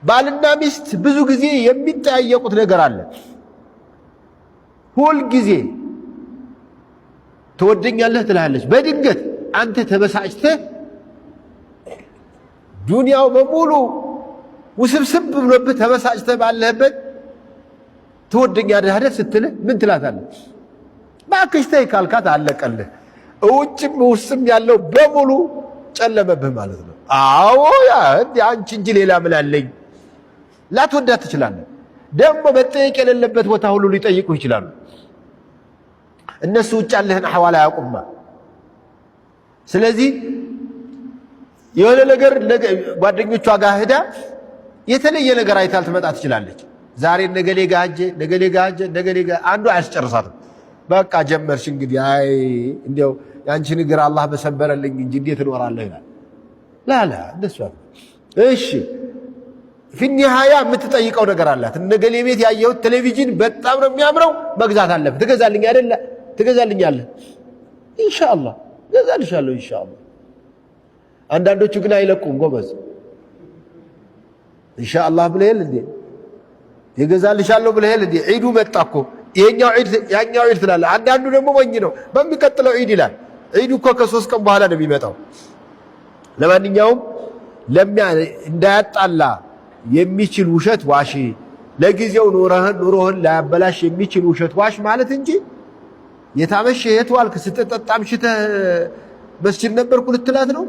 ባልና ሚስት ብዙ ጊዜ የሚጠያየቁት ነገር አለ። ሁል ጊዜ ትወደኛለህ ትላለች። በድንገት አንተ ተበሳጭተህ ዱንያው በሙሉ ውስብስብ ብሎብህ ተበሳጭተህ ባለህበት ትወደኛለህ አይደል ስትልህ ምን ትላታለህ? እባክሽ ተይ ካልካት አለቀልህ። ውጭም ውስጥም ያለው በሙሉ ጨለመብህ ማለት ነው። አዎ ያ አንቺ እንጂ ሌላ ምን አለኝ። ላትወዳት ትችላለህ። ደግሞ መጠየቅ የሌለበት ቦታ ሁሉ ሊጠይቁ ይችላሉ። እነሱ ውጭ ያለህን አህዋል አያውቁማ። ስለዚህ የሆነ ነገር ጓደኞቿ ጋር ሄዳ የተለየ ነገር አይታል ትመጣ ትችላለች። ዛሬ ነገሌ ጋር ሂጅ ነገሌ ጋር ሂጅ ነገሌ ጋር አንዱ አያስጨርሳትም። በቃ ጀመርሽ እንግዲህ አይ እንዴው ያንቺ ንግር አላህ በሰበረልኝ እንጂ እንዴት እኖራለሁ ይላል። ላላ እንደሱ እሺ ፊኒሃያ የምትጠይቀው ነገር አላት። ነገሌ ቤት ያየሁት ቴሌቪዥን በጣም ነው የሚያምረው መግዛት አለብህ። ትገዛልኝ አይደለ? ትገዛልኛለህ? ኢንሻአላህ ገዛልሻለሁ ኢንሻአላህ። አንዳንዶቹ ግን አይለቁም ጎበዝ። ኢንሻአላህ ብለህ እንዴ ይገዛልሻለሁ ብለህ እንዴ ዒዱ መጣ እኮ ይሄኛው ዒድ ያኛው ዒድ ትላለህ። አንዳንዱ ደግሞ ወኝ ነው በሚቀጥለው ዒድ ይላል። ዒዱ እኮ ከ3 ቀን በኋላ ነው የሚመጣው። ለማንኛውም እንዳያጣላ የሚችል ውሸት ዋሺ። ለጊዜው ኑሮህን ላያበላሽ የሚችል ውሸት ዋሽ ማለት እንጂ የታመሽ የትዋልክ ስትጠጣም ሽተህ መስጂድ ነበርኩ ልትላት ነው።